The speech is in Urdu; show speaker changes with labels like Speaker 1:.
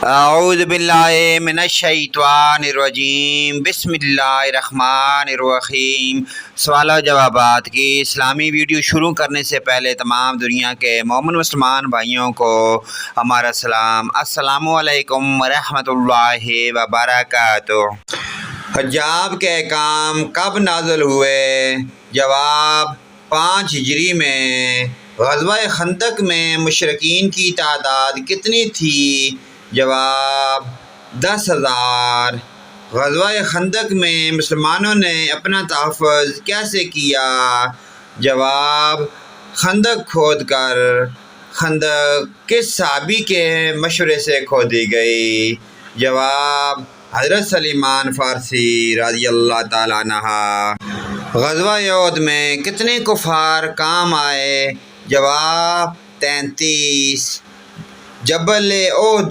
Speaker 1: اعوذ باللہ من الشیطان الرجیم، بسم اللہ الرحمن الرحیم۔ سوال و جوابات کی اسلامی ویڈیو شروع کرنے سے پہلے تمام دنیا کے مومن مسلمان بھائیوں کو ہمارا سلام، السلام علیکم ورحمۃ اللہ وبرکاتہ۔ حجاب کے احکام کب نازل ہوئے؟ جواب، 5 ہجری میں۔ غزوہ خندق میں مشرکین کی تعداد کتنی تھی؟ جواب، 10,000۔ غزوہ خندق میں مسلمانوں نے اپنا تحفظ کیسے کیا؟ جواب، خندق کھود کر۔ خندق کس صحابی کے مشورے سے کھودی گئی؟ جواب، حضرت سلمان فارسی رضی اللہ تعالیٰ عنہ۔ غزوہ احد میں کتنے کفار کام آئے؟ جواب، 33۔ جبل احد